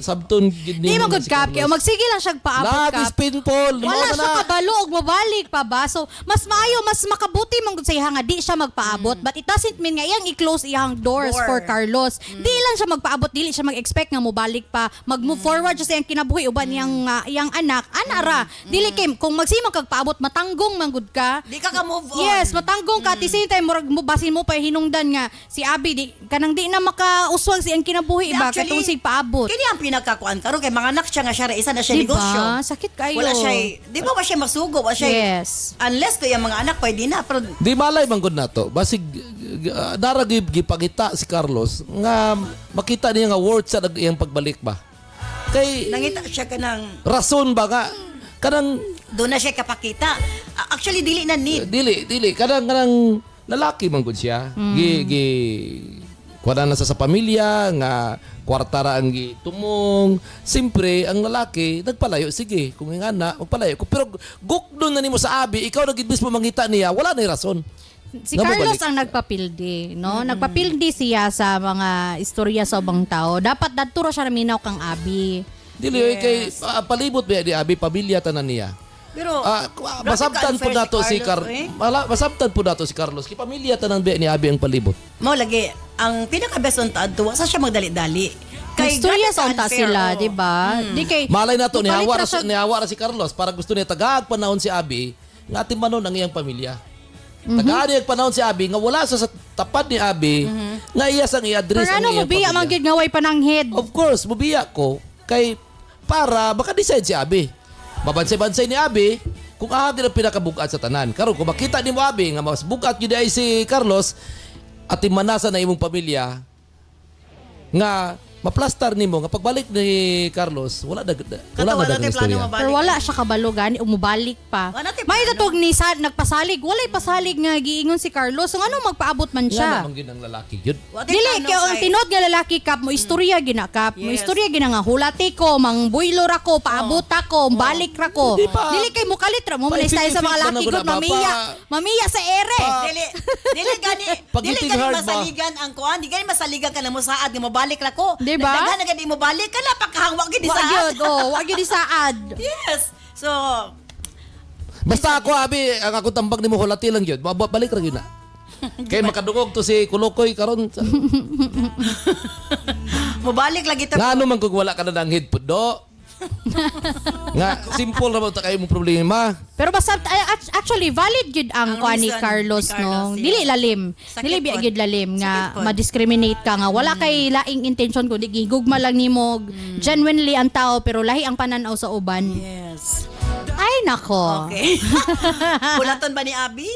Sabton gid Di nimo man gud si kap kay Carlos. magsige lang siya paabot Love is kap. painful. Wala siya kabalo og mabalik pa ba. So mas maayo mas makabuti man gud sa iya nga di siya magpaabot but it doesn't mean nga iyang i-close iyang doors Door. for Carlos. Di lang siya magpaabot, dili siya mag-expect nga mobalik pa, mag-move forward siya sa iyang kinabuhi uban iyang anak. Ana ra. Dili kay kung magsimang kag paabot matanggong man gud ka. Di ka move on. Yes, matanggong ka. At the same time, murag mo basin mo pa hinungdan nga si Abby, kanang di na makauswag siyang kinabuhi ba? Actually, Katong sig paabot. Kini ang pinagkakuan karon kay mga anak siya nga siya ra isa na siya Diba? negosyo. Sakit kayo. Wala siya, di ba siya masugo? Wala siya, Yes. unless ko yung mga anak pwede na. Pero Di malay man gud nato. Basig darag gipagita si Carlos nga makita niya nga worth sa iyang pagbalik ba. Kay nangita siya ka ng, rason ba nga kanang doon na siya kapakita. Actually, dili na need. dili kanang lalaki man gud siya. Gi kuha na sa pamilya nga kwarta ra ang gitumong. Siyempre ang lalaki nagpalayo sige kung nga na magpalayo ko pero gukdon na nimo sa Abi ikaw nagid mismo mangita niya wala na rason. Si Carlos ang nagpapildi, no? Nagpapildi siya sa mga istorya sa ubang tao. Dapat dadturo siya minaw kang Abi. Dili kay palibot ba di Abi pamilya tanan niya. Pero, Masabtan po unfair nato si Carlos, eh. Masabtan po nato si Carlos. Kay pamilya tanan ba ni Abi ang palibot. Mo lagi, ang pinaka-best on taad tuwa sa siya magdali-dali. Istorya grabe sa ka unta unfair, sila, oh. di ba? Di kay Malay nato mupalit nihawa ra si Carlos para gusto niya tagaag panahon si Abi nga timanon ang iyang pamilya. Tagaag niya panahon si Abi nga wala sa tapat ni Abi nga iya sang i-address Pero ang ano mo iyang biya pamilya. man gyud nga way pananghid. Of course, mubiya ko kay para maka-decide si Abi. Mabansay-bansay ni Abi kung ahagin ang pinakabugat sa tanan. Karon kung makita ni mo Abi nga mas bugat gyud ay si Carlos at imanasa na imong pamilya nga maplastar nimo nga pagbalik ni Carlos wala na natin dagang plano istorya. mabalik. Pero wala siya kabalo gani umubalik pa. Wala natin May plano. tutog ni nagpasalig, walay pasalig nga giingon si Carlos. So ano magpaabot man Nga siya? naman gyud ang lalaki gyud. Wate Dili plano kay ang kay- tinod nga lalaki kap mo istorya gina kap. Mo Yes. istorya gina nga hulati ko, mang buylor ako, paabot ako, balik ra ko. Di pa. Dili kay mo kalit ra mo man Pa- style sa mga 50-50 laki na gud guna ba? mamiya. Mamiya sa ere. Dili gani Pag dili hitting gani hard ba? masaligan ang kuan, di gani masaligan ka na mo saad nga mabalik ra ko. Di ba? Daghan na gani mo balik kana pagkahangwa gid Wa sa. gyud, oh, wa gyud isaad. Yes. So, Basta ako Abi ang ako tambag nimo hulati lang gyud. Balik ra gyud na. Kay makadungog to si Kulokoy karon. Mubalik lagi ito. Nga ano man kung wala ka na ng headpod do? Nga, simple na ba ito kayo mong problema? Pero basta actually valid gid ang kuan ni reason Carlos ni Carlos, no. yeah. Dili lalim. Sakit Dili biya pod. gid lalim nga Sakit pod. ma-discriminate ka nga wala kay laing intention kundi gigugma lang nimo genuinely ang tao pero lahi ang pananaw sa uban. Yes. Ay nako. Okay. Pulaton ba ni Abby?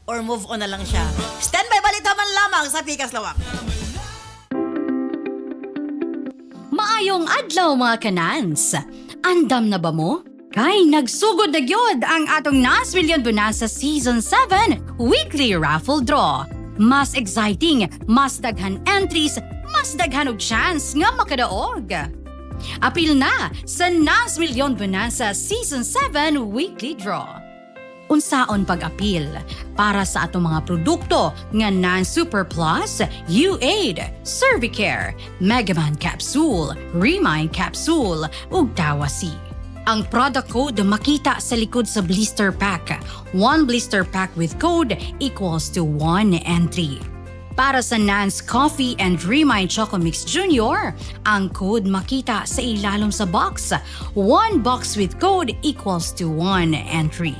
Or move on na lang siya? Standby, balitaman lamang sa Pikas Lawak. Maayong adlaw mga kanans. Andam na ba mo? Kay nagsugod na gyud ang atong Nas Million Bonanza Season 7 Weekly Raffle Draw. Mas exciting, mas daghan entries, mas daghan og chance nga makadaog. Apil na sa Nas Million Bonanza Season 7 Weekly Draw. Unsaon pag-apil para sa atong mga produkto nga Nan Super Plus, U8, Cervicare, Megaman Capsule, Remind Capsule ug Dawasi. Ang product code makita sa likod sa blister pack. 1 blister pack with code equals to 1 entry. Para sa Nan's Coffee and Remind Choco Mix Junior, ang code makita sa ilalom sa box. 1 box with code equals to 1 entry.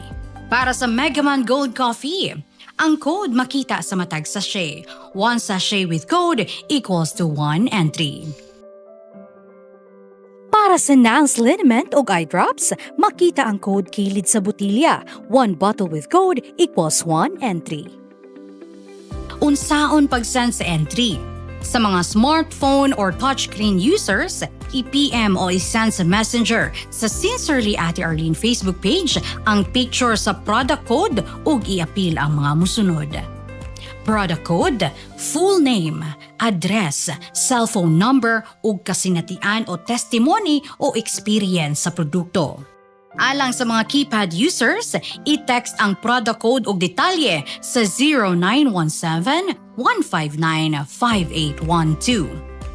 Para sa Megaman Gold Coffee, ang code makita sa matag sachet. 1 sachet with code equals to 1 entry. Para sa Nans Liniment o Eye Drops, makita ang code kilid sa botilya. 1 bottle with code equals 1 entry. Unsaon pag-send sa entry? Sa mga smartphone or touchscreen users, i-PM o i-send sa Messenger sa Sincerely Ate Arlene Facebook page ang picture sa product code ug i-apil ang mga musunod. Product code, full name, address, cellphone number ug kasinatian o testimony o experience sa produkto. Alang sa mga keypad users, i-text ang product code ug detalye sa 0917-159-5812.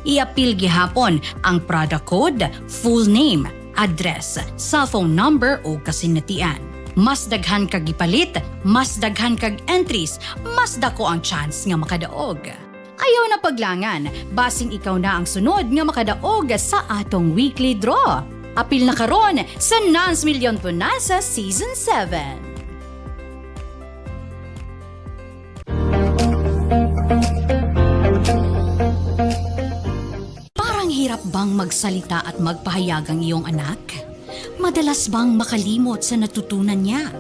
I-apil gihapon ang product code, full name, address, cellphone number ug kasinatian. Mas daghan kag gipalit, mas daghan kag entries, mas dako ang chance nga makadaog. Ayaw na paglangan, basing ikaw na ang sunod nga makadaog sa atong weekly draw. Apil na karon sa Nans Million Bonanza Season 7. Parang hirap bang magsalita at magpahayag ang iyong anak? Madalas bang makalimot sa natutunan niya?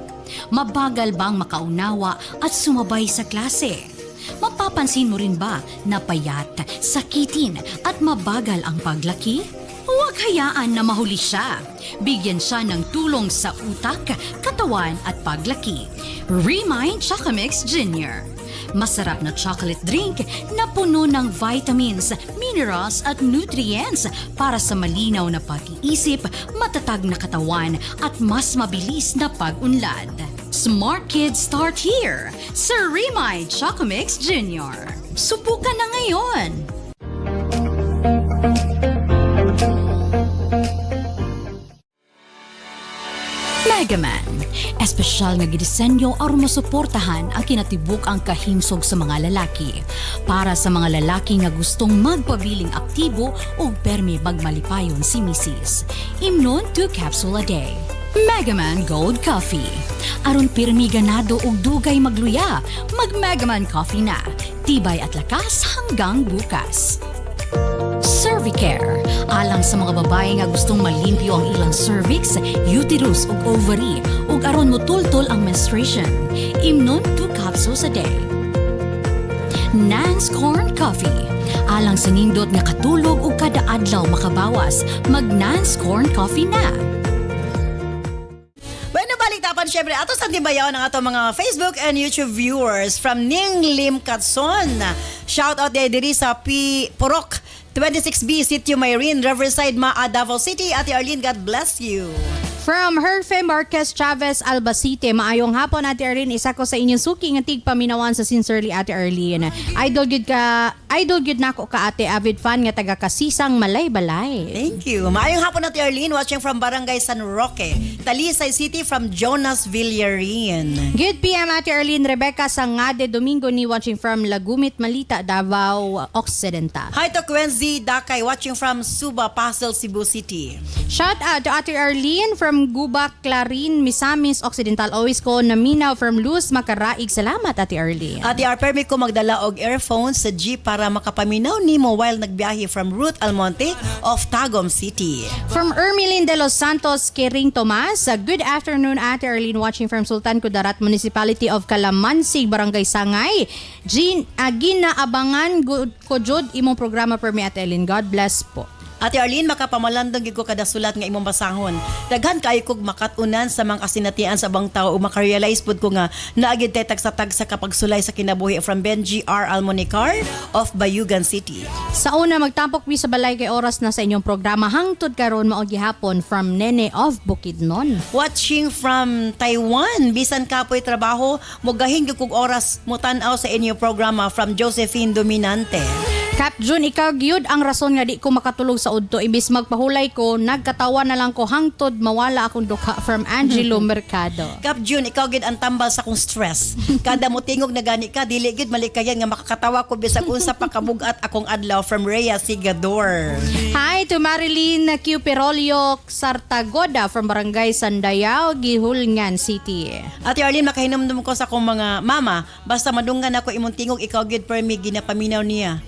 Mabagal bang makaunawa at sumabay sa klase? Mapapansin mo rin ba na payat, sakitin at mabagal ang paglaki? Huwag hayaan na mahuli siya. Bigyan siya ng tulong sa utak, katawan at paglaki. Remind Choco Mix Junior. Masarap na chocolate drink na puno ng vitamins, minerals at nutrients para sa malinaw na pag-iisip, matatag na katawan at mas mabilis na pag-unlad. Smart kids start here sa Remind Choco Mix Junior. Subukan na ngayon! Megaman, espesyal nga gidisenyo aron masuportahan ang kinatibuk ang kahimsog sa mga lalaki. Para sa mga lalaki nga gustong magpabiling aktibo o permi magmalipayon si Mrs. Imnon 2 capsule a day. Megaman Gold Coffee. Aron pirmi ganado og dugay magluya, mag Megaman Coffee na. Tibay at lakas hanggang bukas. Cervicare, alang sa mga babae nga gustong malimpyo ang ilang cervix, uterus ug ovary ug aron motultol ang menstruation. Imnon 2 capsules a day. Nans Corn Coffee, alang sa nindot nga katulog ug kada adlaw makabawas, mag Nans Corn Coffee na. Bueno, balitapan syempre ato sa timbayaw ng ato mga Facebook and YouTube viewers from Ning Lim Katson. Shout out diri sa Purok 26B, Sitio Mayrin, Riverside, Maa, Davao City. Ate Arlene, God bless you. From Herfe Marquez Chavez Albacete, maayong hapon Ate Arlene, isa ko sa inyong suki nga tigpaminawan sa Sincerely Ate Arlene. Idol gyud nako ka ate, avid fan nga taga Kasisang Malay-Balay. Thank you. Maayong hapon Ate Arlene, watching from Barangay San Roque, Talisay City from Jonas Villarin. Good PM Ate Arlene, Rebecca Sangade Domingo ni watching from Lagumit Malita, Davao Occidental. Hi to Quenzi Dakay, watching from Suba, Pasel, Cebu City. Shout out to Ate Arlene from Guba, Clarin, Misamis Occidental. Always ko naminaw from Luz Makaraig. Salamat Ate Arlene. Ate Ar, permit ko magdala og earphones sa jeep para makapaminaw nimo while nagbiyahe from Ruth Almonte of Tagum City. From Ermeline de los Santos, Kering Tomas. Good afternoon Ate Arlene, watching from Sultan Kudarat, Municipality of Calamansig, Barangay Sangay. Ginaabangan ko jud imong programa per mi Ate Arlene. God bless po. Ate Arlene, makapamalandong gid ko kada sulat nga imong basahon. Daghan kaayo kog makatunan sa mga kasinatian sa bang tao o makarealize pud ko nga naagid tetag sa tagsa kapag sulay sa kinabuhi from Benji R. Almonicar of Bayugan City. Sa una, magtampok mi sa balay kay oras na sa inyong programa. Hangtod karon mao gihapon from Nene of Bukidnon. Watching from Taiwan, bisan kapoy trabaho, mugahing gyud kog oras mo tan-aw sa inyong programa from Josephine Dominante. Cap June, ikaw gyud ang rason nga di ko makatulog sa udto. Imbis magpahulay ko, nagkatawa na lang ko hangtod mawala akong duka from Angelo Mercado. Cap June, ikaw gid ang tambal sa akong stress. Kada mo tingog na gani ka, dili gid malikayan nga makakatawa ko bisag unsa pa kabugat akong adlaw from Rhea Sigador. Hi to Marilyn Q. Perolio Sartagoda from Barangay Sandayao, Gihulngan City. Ate Arlene, makahinumdum ko sa akong mga mama, basta madunggan ako imong tingog, ikaw gid permi ginapaminaw niya.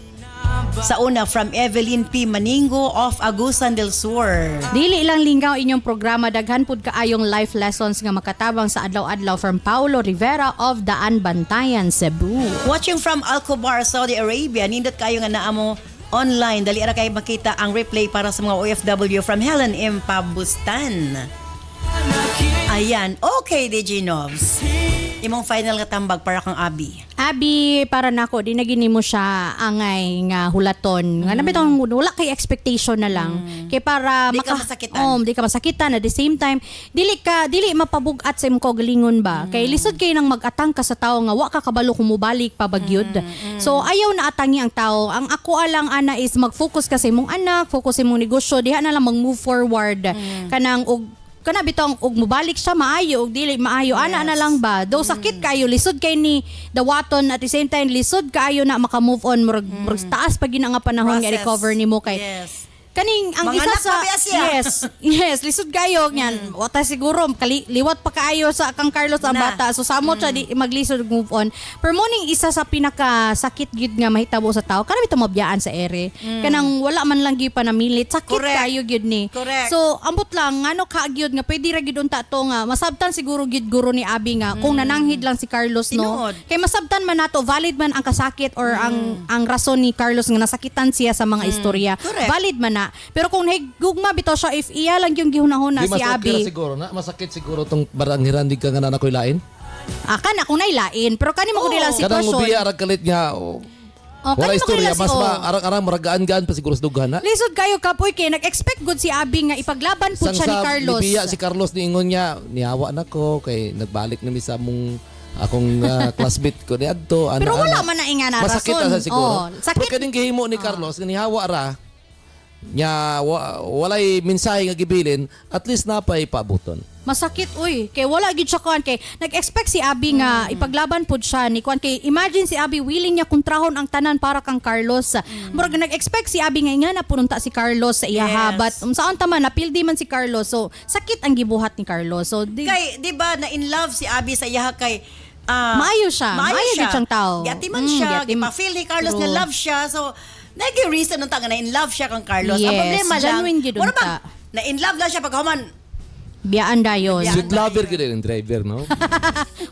Sa una, from Evelyn P. Maningo of Agusan del Sur. Dili ilang linggaw inyong programa, daghan pud kaayong life lessons nga makatabang sa adlaw-adlaw from Paulo Rivera of Daan Bantayan, Cebu. Watching from Alcobar, Saudi Arabia, nindot kayo nga naamo online. Dali ara kayo makita ang replay para sa mga OFW from Helen M. Pabustan. Ayan, okay DJ Novs. Imong final nga tambag para kang Abi. Abi, para nako, di na gini mo siya angay nga hulaton. Nga nabitong wala kay expectation na lang. Kay para Di ka masakitan. Di ka masakitan. At the same time, dili mapabugat sa imong kaugalingon ba? Kay lisod kayo nang mag-atang ka sa tao nga wa ka kabalo kung mubalik pa bagyod. So ayaw na atangi ang tao. Ang ako alang ana is mag-focus ka sa imong anak, focus sa imong negosyo, diha na lang mag-move forward. Kanang kana bitong og mobalik siya maayo og dili maayo ana na lang ba do sakit kayo lisod kay ni dawaton at the same time lisod kayo na maka-move on murag taas pag gina nga panahon nga recover nimo kay kaning ang Mga isa anak sa pa ba siya? yes lisod kayo nyan wata siguro liwat pa kaayo sa kang Carlos ang Na. bata so samot siya di maglisod og move on pero morning isa sa pinaka sakit gyud nga mahitabo sa tao kana bitaw mabiyaan sa ere kanang wala man lang gyud panamilit sakit Correct. kayo gyud ni Correct. so ambot lang ngano ka gyud nga pwede ra gyud unta to nga masabtan siguro gyud guro ni Abi nga kung nananghid lang si Carlos no Tinuod. kay masabtan man nato valid man ang kasakit or ang rason ni Carlos nga nasakitan siya sa mga istorya Correct. valid man na pero kung gugma bitaw siya if iya lang yung gihunahuna Di si mas okay ra Abi siguro na masakit siguro tong barang hirandig ka nga na nakoy lain. kana kung nailain pero kani mo ko nilang Kadang sitwasyon mubiya ra kalit nga wala kani mo ko istorya nilang mas arang-arang maragaan-gaan pa siguro sa dughan na. lisod kayo kapoy kay nag-expect good si Abi nga ipaglaban po siya ni Carlos. Libiya si Carlos ni ingon niya, niyawa na ko kay nagbalik na mi sa mong akong classmate ko ni adto ana. Pero wala man na inga na masakit rason. na sa siguro. Sakit. Pero kading gihimo ni Carlos nga nihawa ra nya walay mensahe nga gibilin at least napay paabuton. Masakit uy kay wala gid siya kuan kay nag-expect si Abi nga ipaglaban pud siya ni kuan kay imagine si Abi willing niya kontrahon ang tanan para kang Carlos. Murag nag-expect si Abi nga na pununta si Carlos sa iyaha but saan tama napildi man si Carlos so sakit ang gibuhat ni Carlos. So Kay, di ba, na in love si Abi sa iyaha kay maayo siya. Maayo gid siyang tao. Gati man siya, gati- gipa-feel ni Carlos True. na love siya. So, nag-reason nung taga na in love siya kang Carlos. Ang Yes, problema lang, genuine gid wala unta. bang na in love lang siya pag human. Biyaan dayon. Sweet lover gid ang driver no.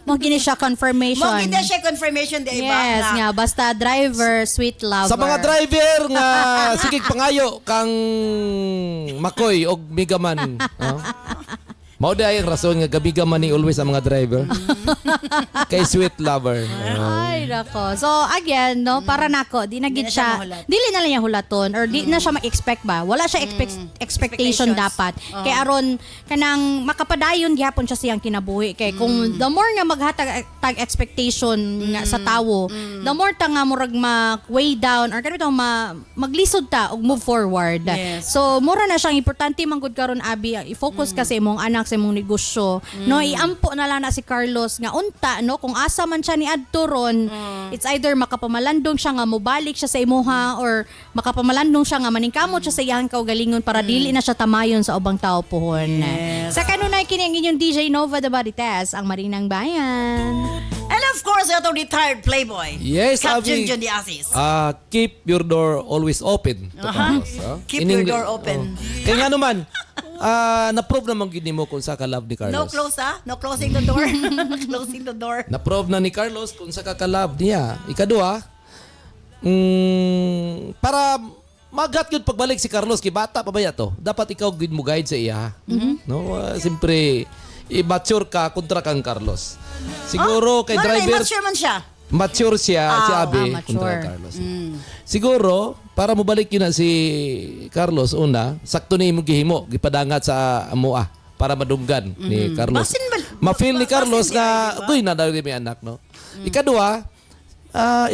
Mo gini siya confirmation. Mo gid siya confirmation di ba? Yes, nga basta driver, sweet lover. Sa mga driver nga sige pangayo kang Makoy og Migaman. Mao day ang rason nga gabi man ni always ang mga driver. Kay sweet lover. Ay, nako. So, again, no, para nako, di na gid Di na siya siya, mahulat. dili na lang niya hulaton or di na siya ma-expect ba? Wala siya expectation Expectations. dapat. Kay aron kanang makapadayon gihapon siya siyang kinabuhi. Kay kung the more nga maghatag tag expectation nga sa tawo, the more ta nga murag ma-weigh down or kanito maglisod ta og move forward. Yes. So, mura na siyang importante manggod karon Abi, i-focus ka sa imong anak, sa imong negosyo. No, iampo na lang na si Carlos nga unta no kung asa man siya ni adto ron, it's either makapamalandong siya nga mobalik siya sa imuha or makapamalandong siya nga maningkamot siya sa iyang kaugalingon para dili na siya tamayon sa ubang tao pohon. Sa kanunay kini ang inyong DJ Nova the Body Test, ang Marinang Bayan. And of course, ito retired playboy. Yes, Captain Abi. John de Asis. Keep your door always open. Keep your door open. Kaya nga naman, na-prove naman gini mo kung sa ka-love ni Carlos. No close No closing the door. Closing the door. Na-prove na ni Carlos kung sa ka-love niya. Ikadua, para magat yun pagbalik si Carlos, kay bata pa ba to? Dapat ikaw gid mo guide sa iya. No? Siyempre, i-mature ka kontra kang Carlos. Siguro kay driver, Mature man siya. mature siya, si Abi, mature. kontra Carlos. Siguro, para mo balik yun na si Carlos, una, sakto ni mo gihimo, gipadangat sa amoa para madunggan ni Carlos. Ma-feel ni Carlos na, uy, nadali may anak, no? Ikadua,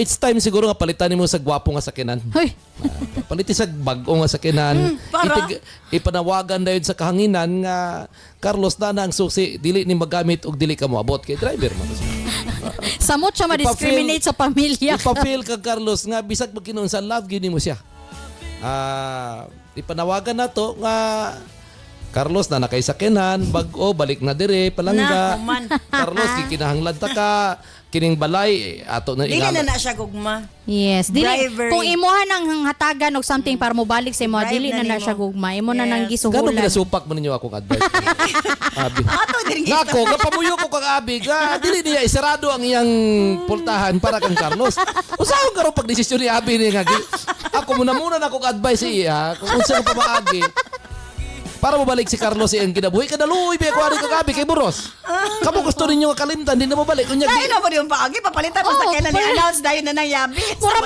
it's time siguro nga palitan mo sa gwapo nga sakinan. Hoy. Palitin sa bago nga sakinan. para? Ipanawagan na yun sa kahanginan nga, Carlos na ang susi, dili ni magamit o dili ka mo abot kay driver mo. Samot siya ma-discriminate sa pamilya. Ipapil ka Carlos nga bisag magkinon sa love gini mo siya. Ipanawagan na to nga Carlos na nakaisakinan, bag-o balik na dire palangga. Carlos kikinahanglan ta ka kining balay ato na Dili na siya gugma. Yes, dili Driver. kung imuha nang hatagan og something para mo balik sa imo, Drive dili na na nimo. siya gugma. Imo na nang Gano'ng gisuhulan. ginasupak mo ninyo akong advice? Abi. Ato din Nga ako, kapamuyo ko kang Abi, dili niya isarado ang iyang pultahan para kang Carlos. Usahon ka rin pag-desisyon ni Abi niya nga. Ako muna na akong advice sa iya, kung unsa ka pamaagi. Para mo balik si Carlos iyang kinabuhi, kadaluoy ba ako ari kang Abi kay Buros. Kamu gusto ninyo nga kalimtan, di na mo balik. Unya, Dahil na po yung paagi, papalitan mo sa kailan ni-announce dahil na nangyari. Mura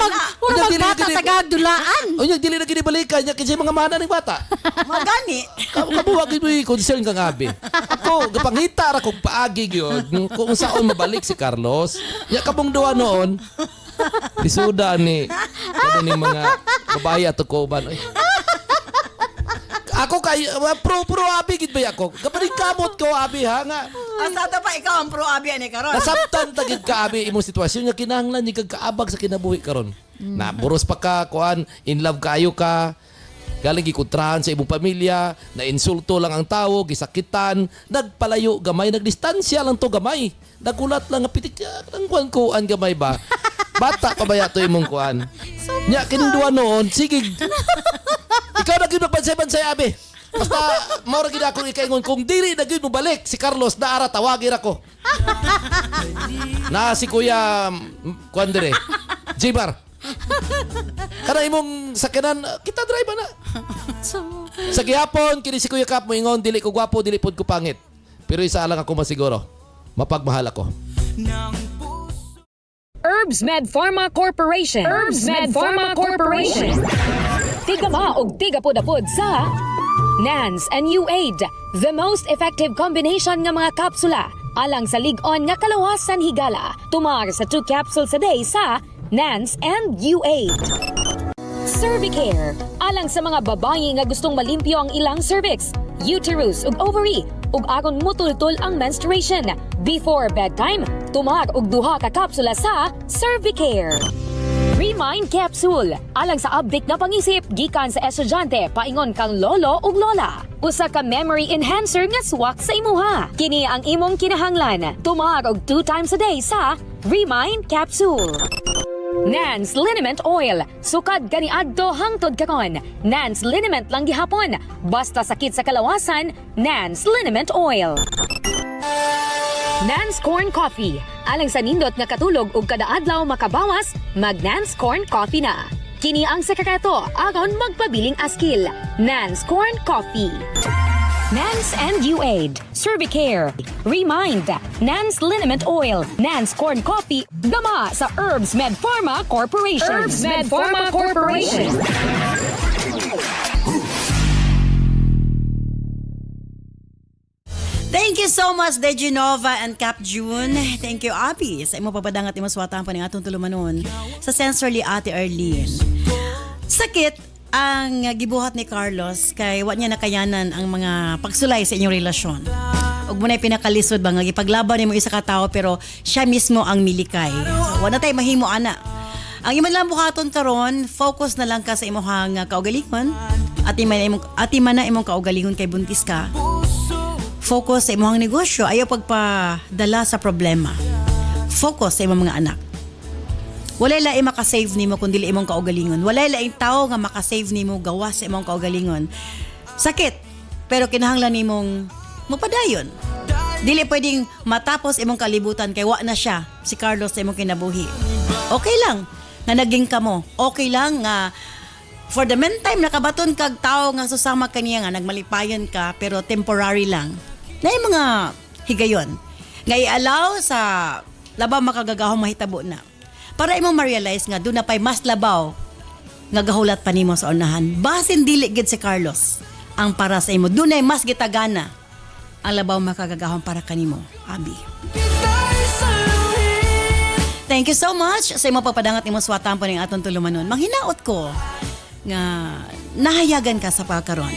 magbata tagadulaan. Unya, dili na kinibalikan niya kasi mga mana ng bata. Magani. Kabuwag mo yung concern kang Abi. Ako, kapangita ra kong paagi yun kung saan mabalik si Carlos. Ya kabong duwa noon, lisuda ni mga babae at kuban. Ako kay pro Abi gid ba ako? Kapag kamot ko Abi ha nga. Asa pa ikaw ang pro abi ani karon. Nasabtan tagid ka Abi imong sitwasyon nga kinahanglan ni kag-kaabag sa kinabuhi karon. Na buros pa ka kuan, in love kayo ka. Galing gikontrahan sa imong pamilya, na insulto lang ang tao, gisakitan, nagpalayo gamay, nagdistansya lang to gamay. Nagulat lang nga pitik ang kuan gamay ba. Bata pa ba yato imong kuan? Nya kininduan noon, sige. Ikaw na gyud magbansay-bansay Abi. Basta mao ra gid ako ikaingon kung dili na gyud mo balik si Carlos na ara tawagin ako. Na si Kuya kuan dire. Jibar. Kana imong sakyanan kita drive na. Sa gihapon kini si Kuya Kap mo ingon dili ko gwapo dili pod ko pangit. Pero isa lang ako masiguro. Mapagmahal ako. Herbs Med Pharma Corporation. Herbs Med Pharma Corporation. Tigama og tigapod-apod sa NANS and U8, the most effective combination nga mga kapsula alang sa lig-on nga kalawasan higala. Tumar sa 2 capsules a day sa NANS and U8. Cervicare, alang sa mga babae nga gustong malimpyo ang ilang cervix, uterus ug ovary, ug agon mutultol ang menstruation. Before bedtime, tumar og 2 ka kapsula sa Cervicare. Remind Capsule, alang sa update na pangisip gikan sa estudyante paingon kang lolo ug lola. Usa ka memory enhancer nga swak sa imuha. Kini ang imong kinahanglan. Tumar og 2 times a day sa Remind Capsule. Nance Liniment Oil. Sukad kaniadto hangtod karon. Nance Liniment lang gihapon. Basta sakit sa kalawasan, Nance Liniment Oil. Nance Corn Coffee. Alang sa nindot nga katulog ug kada adlaw makabawas, mag Nance Corn Coffee na. Kini ang sekreto aron magpabiling askil. Nance Corn Coffee. Nance and UAID, Cervicare, Remind, Nance Liniment Oil, Nance Corn Coffee, gama sa Herbs Med Pharma Corporation. Herbs Med Pharma Corporation. Thank you so much, Dejanova and Cap June. Thank you, Abby. Sa imo papadangat imo suwatan pa ning atong tulumanon sa Sensorly Ate Arlene. Sakit ang gibuhat ni Carlos kay wa niya nakayanan ang mga pagsulay sa inyong relasyon. Ug mo na pinakalisod ba nga gipaglaban nimo isa ka tawo pero siya mismo ang milikay. So, wa na tay mahimo ana. Ang imo lang buhaton karon, focus na lang ka sa imong kaugalingon. Ati man na imong kaugalingon kay buntis ka. Focus sa imong negosyo, ayaw pagpadala sa problema. Focus sa imong mga anak. Walay laing makasave nimo kundi imong kaugalingon. Walay laing tao nga makasave nimo gawas sa imong kaugalingon. Sakit, pero kinahanglan nimong mupadayon. Dili pwedeng matapos imong kalibutan kay wa na siya si Carlos sa imong kinabuhi. Okay lang nga naging kamo. Okay lang nga for the meantime nakabaton kag tao nga susama kaniya nga nagmalipayon ka pero temporary lang. Na yung mga higayon nga i-allow sa labaw makagagahong mahitabo na para imong ma-realize nga doon na pa'y mas labaw nga gahulat pa nimo sa unahan. Basin dili gid si Carlos ang para sa imo. Doon ay mas gitagana ang labaw makagagahong para kanimo, Abi. Thank you so much sa imo papadangat nimo suwatan po ning aton tulumanon. Manghinaot ko nga nahayagan ka sa pagkaron.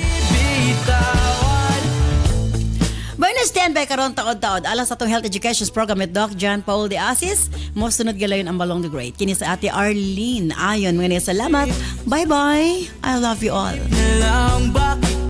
Bonus standby karon taod-taod alang sa atong health education program with Doc John Paul de Asis. Mo sunod galayon ang Balong the Great. Kini sa Ate Arlene. Ayon mga salamat. Bye-bye. I love you all.